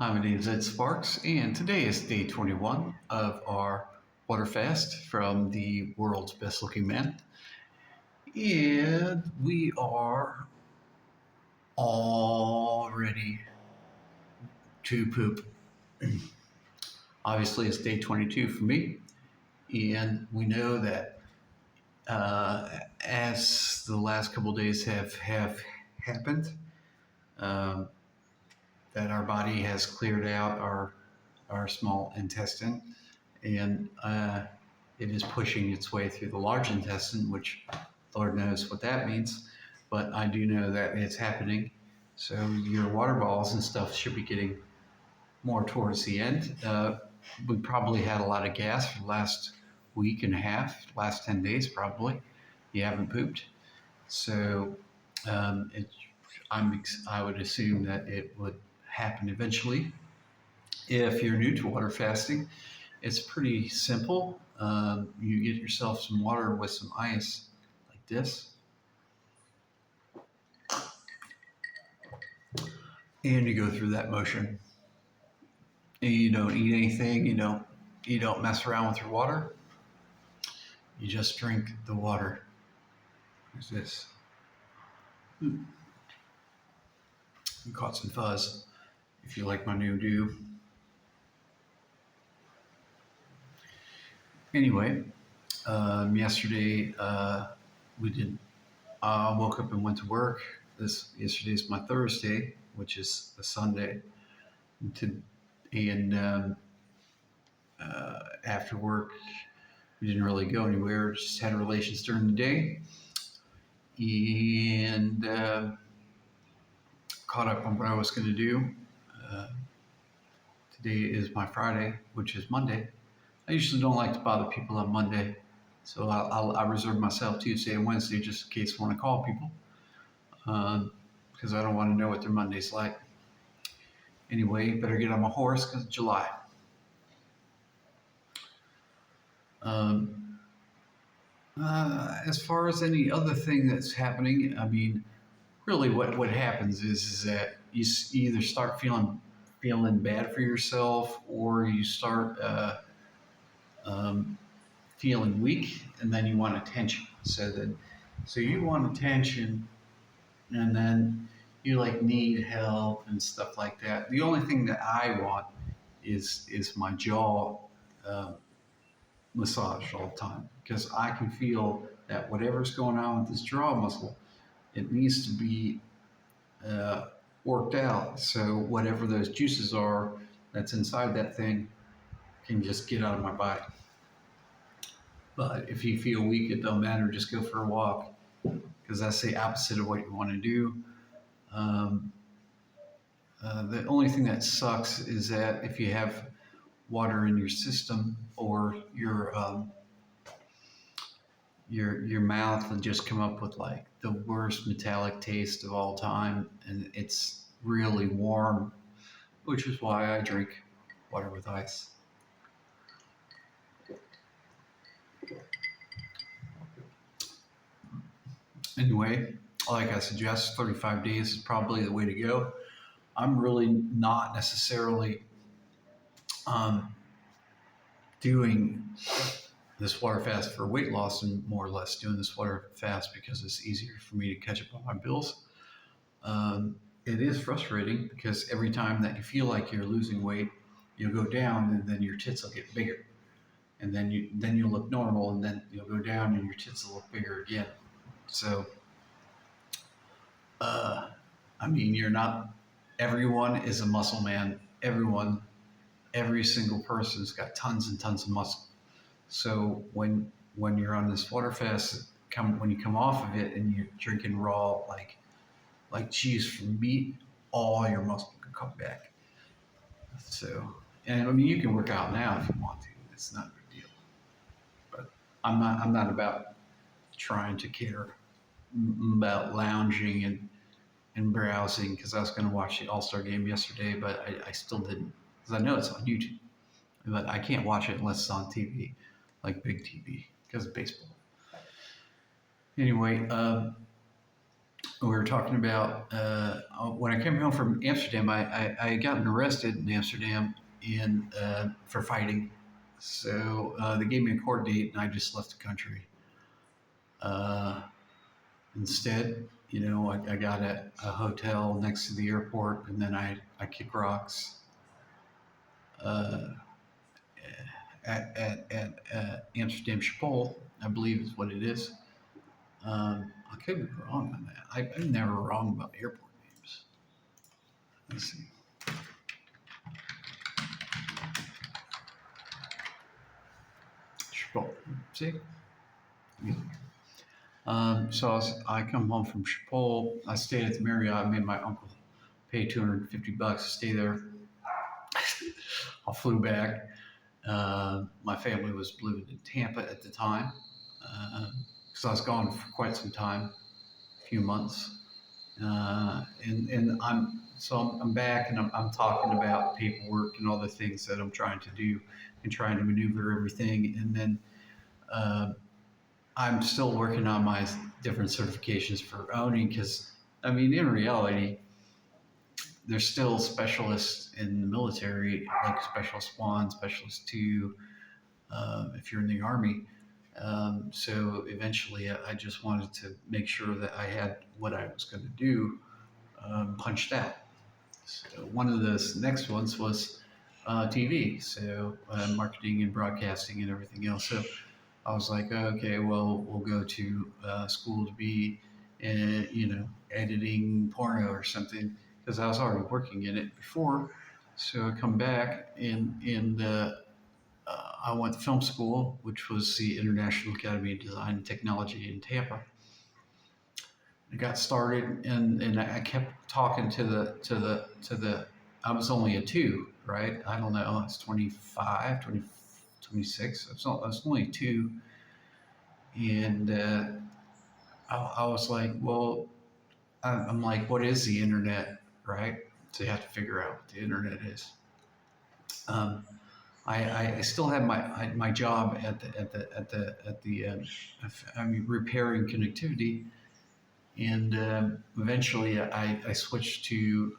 Hi, my name is Sparks, and today is day 21 of our water fast from the world's best looking man. And we are all ready to poop. Obviously, it's day 22 for me, and we know that as the last couple days have happened, um, that our body has cleared out our small intestine and it is pushing its way through the large intestine, which Lord knows what that means. But I do know that it's happening. So your water balls and stuff should be getting more towards the end. We probably had a lot of gas for the last week and a half, last 10 days probably. You haven't pooped. So it, I would assume that it would happen eventually. If you're new to water fasting, it's pretty simple. You get yourself some water with some ice, like this, and you go through that motion. And you don't eat anything. You don't mess around with your water. You just drink the water. There's this. You caught some fuzz. If you like my new do. Anyway, yesterday we did. I woke up and went to work. Yesterday's my Thursday, which is a Sunday. And after work, we didn't really go anywhere. Just had relations during the day, and caught up on what I was going to do. Uh, Today is my Friday, which is Monday. I usually don't like to bother people on Monday, so I reserve myself Tuesday and Wednesday just in case I want to call people, because I don't want to know what their Monday's like. Anyway, better get on my horse because it's July. As far as any other thing that's happening, I mean, really, what happens is that you either start feeling bad for yourself, or you start feeling weak, and then you want attention. So you want attention, and then you like need help and stuff like that. The only thing that I want is my jaw uh, massaged all the time, because I can feel that whatever's going on with this jaw muscle, it needs to be uh, worked out. So whatever those juices are that's inside that thing can just get out of my body. But if you feel weak, it don't matter. Just go for a walk, because that's the opposite of what you want to do. Um, the only thing that sucks is that if you have water in your system, or your mouth will just come up with like the worst metallic taste of all time, and it's really warm, which is why I drink water with ice. Anyway, like I suggest, 35 days is probably the way to go. I'm really not necessarily um, doing this water fast for weight loss, and more or less doing this water fast because it's easier for me to catch up on my bills. It is frustrating because every time that you feel like you're losing weight, you'll go down, and then your tits will get bigger, and then you'll look normal, and then you'll go down and your tits will look bigger again. So, uh, I mean, you're not. Everyone is a muscle man. Every single person's got tons and tons of muscle. So when you're on this water fast, when you come off of it and you're drinking raw like cheese from meat, all your muscle can come back. So, and I mean, you can work out now if you want to. It's not a big deal. But I'm not about trying to care about lounging and browsing, because I was going to watch the All-Star game yesterday, but I still didn't, because I know it's on YouTube, but I can't watch it unless it's on TV, like big TV, because of baseball. Anyway, we were talking about when I came home from Amsterdam. I had gotten arrested in Amsterdam for fighting. So they gave me a court date, and I just left the country. Uh, Instead, I got a hotel next to the airport, and then I kick rocks uh, at Amsterdam Schiphol, I believe is what it is. I could be wrong on that. I'm never wrong about airport names. Let's see. Schiphol. See? Yeah. I come home from Schiphol. I stayed at the Marriott. I made my uncle pay $250 to stay there. I flew back. My family was living in Tampa at the time because I was gone for quite some time, a few months. And I'm back and I'm talking about paperwork and all the things that I'm trying to do and trying to maneuver everything. And then I'm still working on my different certifications for owning because, I mean, in reality, there's still specialists in the military, like Specialist 1, Specialist 2, if you're in the Army. So eventually, I just wanted to make sure that I had what I was going to do punched out. So one of the next ones was TV, so marketing and broadcasting and everything else. So I was like, okay, well, we'll go to school to be, editing porno or something because I was already working in it before. So I come back and I went to film school, which was the International Academy of Design and Technology in Tampa. I got started and I kept talking to the. I was only a two, right? I don't know. I was 25, 20, 26. I was only a two, and I was like, well, I'm like, what is the internet, right? So you have to figure out what the internet is. Um, I still have my job I mean, repairing connectivity, and eventually I switched to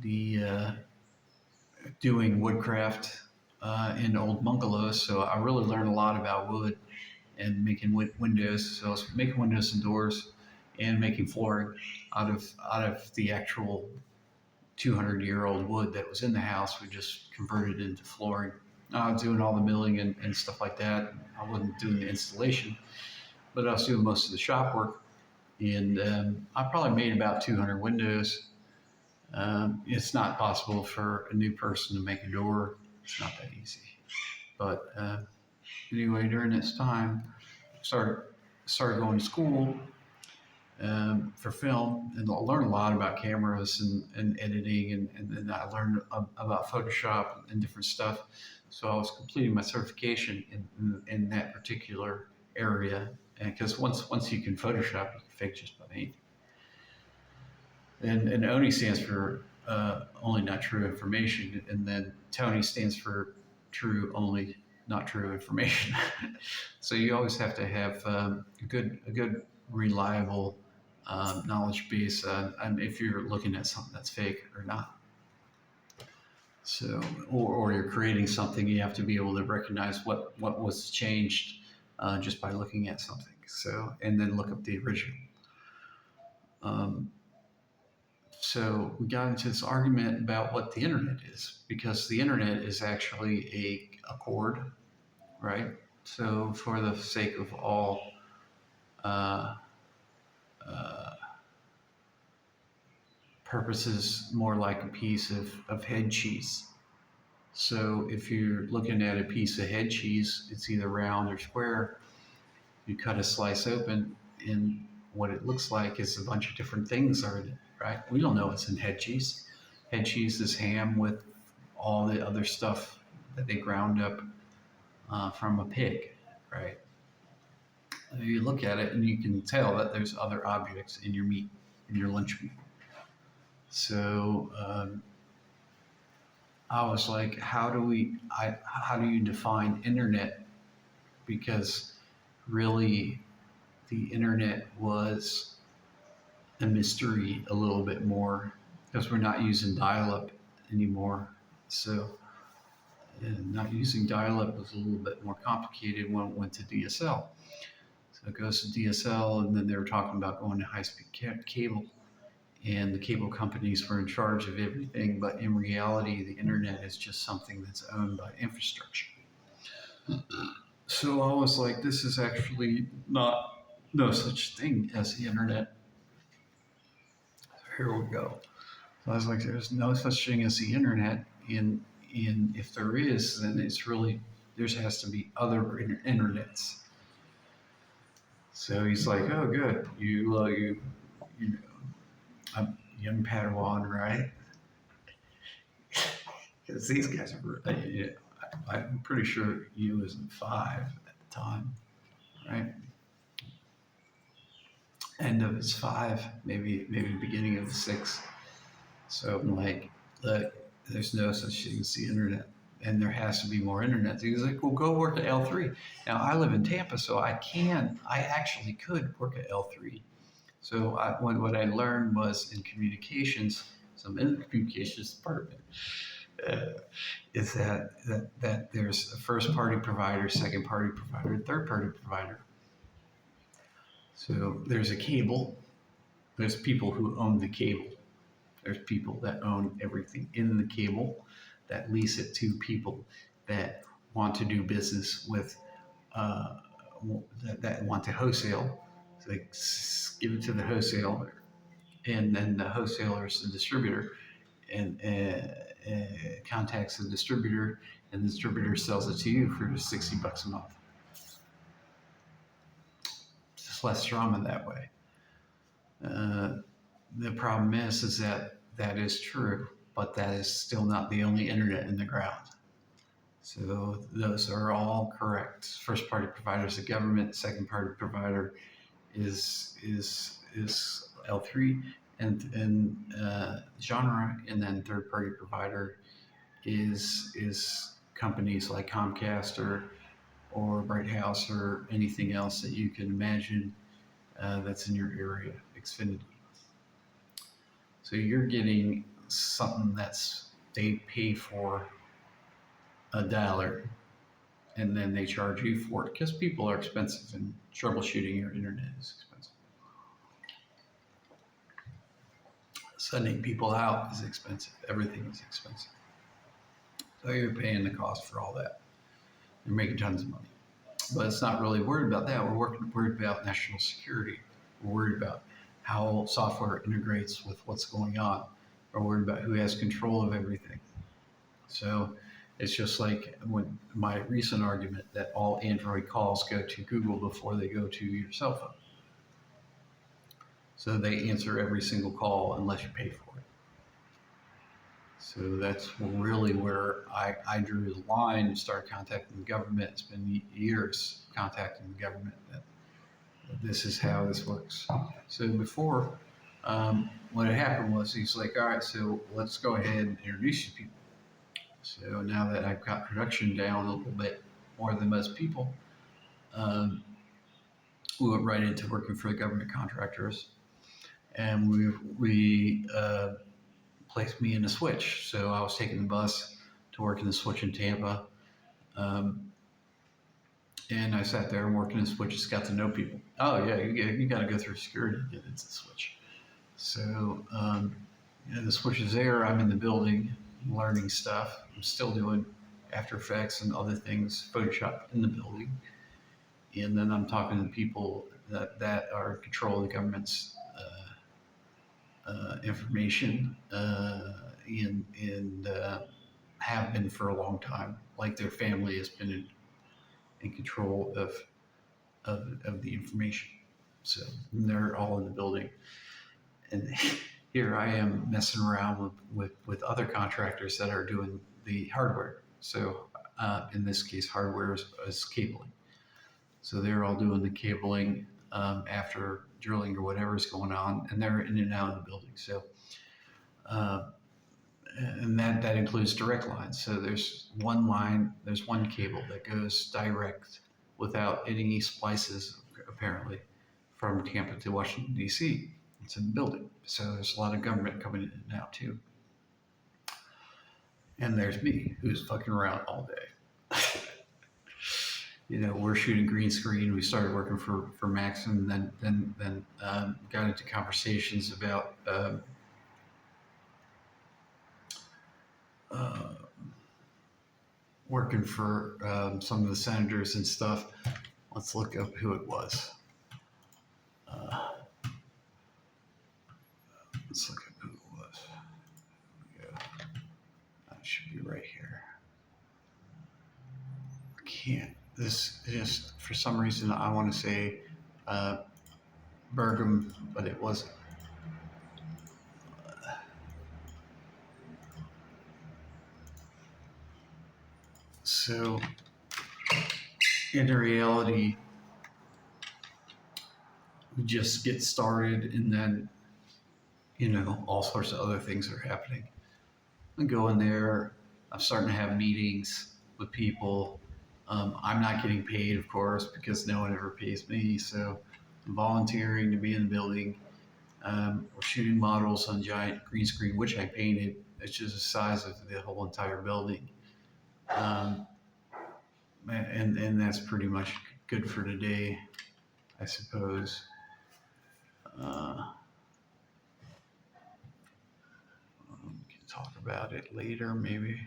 the doing woodcraft in old bungalows. So I really learned a lot about wood and making windows. So I was making windows and doors and making flooring out of the actual 200-year-old wood that was in the house. We just converted it into flooring. I was doing all the milling and stuff like that. I wasn't doing the installation, but I was doing most of the shop work. And I probably made about 200 windows. It's not possible for a new person to make a door. It's not that easy. But anyway, during this time, started started going to school for film, and I learned a lot about cameras and editing, and then I learned about Photoshop and different stuff. So I was completing my certification in that particular area, and because once you can Photoshop, you can fake just about anything. And ONI stands for only not true information, and then TONY stands for true only not true information. So you always have to have a good reliable knowledge base if you're looking at something that's fake or not. So, or you're creating something, you have to be able to recognize what was changed just by looking at something. So, and then look up the original. Um, so we got into this argument about what the internet is, because the internet is actually a cord, right? So for the sake of all uh, uh, purposes, more like a piece of head cheese. So if you're looking at a piece of head cheese, it's either round or square. You cut a slice open, and what it looks like is a bunch of different things are in it, right? We don't know what's in head cheese. Head cheese is ham with all the other stuff that they ground up from a pig, right? You look at it and you can tell that there's other objects in your meat, in your lunch meat. So I was like, how do you define internet? Because really, the internet was a mystery a little bit more because we're not using dial-up anymore. So, and not using dial-up was a little bit more complicated when it went to DSL. So it goes to DSL, and then they were talking about going to high-speed cable, and the cable companies were in charge of everything. But in reality, the internet is just something that's owned by infrastructure. So I was like, this is actually not no such thing as the internet. Here we go. So I was like, there's no such thing as the internet. In if there is, then it's really there has to be other internets. So he's like, oh, good, you know, I'm young Padawan, right? Because these guys are, I'm pretty sure you wasn't 5 at the time, right? End of his 5, maybe beginning of 6. So I'm like, look, there's no such thing as the internet, and there has to be more internet. So he's like, well, go work at L3. Now I live in Tampa, so I actually could work at L3. So what I learned was in communications, so I'm in the communications department, uh, is that there's a first party provider, second party provider, third party provider. So there's a cable. There's people who own the cable. There's people that own everything in the cable that lease it to people that want to do business with, uh, that want to wholesale. So they give it to the wholesaler, and then the wholesaler is the distributor, and contacts the distributor, and the distributor sells it to you for just $60 a month. It's just less drama that way. Uh, the problem is that is true, but that is still not the only internet in the ground. So those are all correct. First party provider is the government. Second party provider is L3 and genre, and then third party provider is companies like Comcast or Bright House or anything else that you can imagine that's in your area, Xfinity. So you're getting something they pay for $1, and then they charge you for it because people are expensive and troubleshooting your internet is expensive. Sending people out is expensive. Everything is expensive. So you're paying the cost for all that. You're making tons of money. But it's not really worried about that. We're worried about national security. We're worried about how software integrates with what's going on. We're worried about who has control of everything. So it's just like when my recent argument that all Android calls go to Google before they go to your cell phone. So they answer every single call unless you pay for it. So that's really where I drew the line and started contacting the government. It's been years contacting the government that this is how this works. So before, what had happened was he's like, all right, so let's go ahead and introduce you people. So now that I've got production down a little bit more than most people, we went right into working for the government contractors, and we placed me in a switch. So I was taking the bus to work in the switch in Tampa. And I sat there and worked in the switches, got to know people. Oh yeah, you got to go through security to get into the switch. So the switch is there. I'm in the building, learning stuff. I'm still doing After Effects and other things, Photoshop in the building. And then I'm talking to people that are in control of the government's information and have been for a long time. Like their family has been in control of the information. So they're all in the building. And here I am messing around with other contractors that are doing the hardware. So in this case, hardware is cabling. So they're all doing the cabling after drilling or whatever is going on, and they're in and out of the building. So, and that includes direct lines. So there's one cable that goes direct without any splices, apparently, from Tampa to Washington, D.C. It's in the building. So there's a lot of government coming in now too. And there's me, who's fucking around all day. We're shooting green screen. We started working for Maxim, then got into conversations about uh, working for some of the senators and stuff. Let's look up who it was. Uh, let's look up who it was. Here we go. That should be right here. I can't. This is, for some reason, I want to say Bergam, but it wasn't. So, in reality, we just get started, and then all sorts of other things are happening. I go in there. I'm starting to have meetings with people. I'm not getting paid, of course, because no one ever pays me. So I'm volunteering to be in the building. We're shooting models on giant green screen, which I painted. It's just the size of the whole entire building. And that's pretty much good for today, I suppose. We can talk about it later, maybe.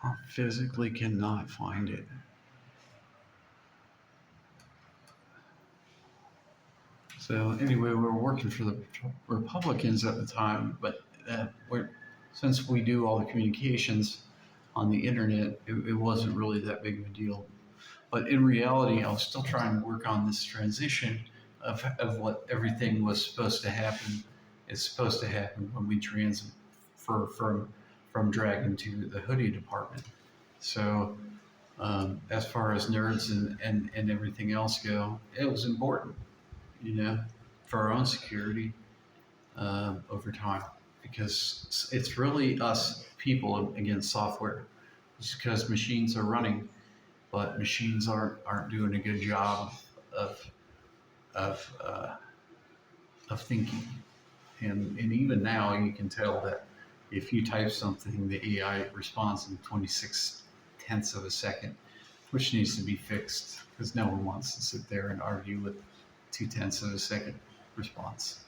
I physically cannot find it. So anyway, we were working for the Republicans at the time, but since we do all the communications on the internet, it wasn't really that big of a deal. But in reality, I was still trying to work on this transition of what everything was supposed to happen is supposed to happen when we transfer from Dragon to the hoodie department. So as far as nerds and everything else go, it was important, for our own security over time, because it's really us people against software. Just because machines are running, but machines aren't doing a good job of of uh, of thinking. And even now, you can tell that if you type something, the AI responds in 26 tenths of a second, which needs to be fixed because no one wants to sit there and argue with 2/10 of a second response.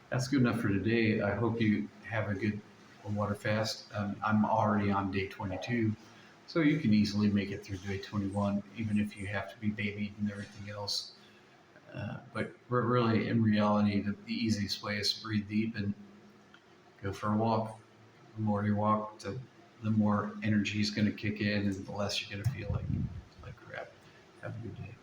That's good enough for today. I hope you have a good water fast. I'm already on day 22, so you can easily make it through day 21, even if you have to be babied and everything else. But really, in reality, the easiest way is to breathe deep and go for a walk. The more you walk, the more energy is going to kick in, and the less you're going to feel like crap. Have a good day.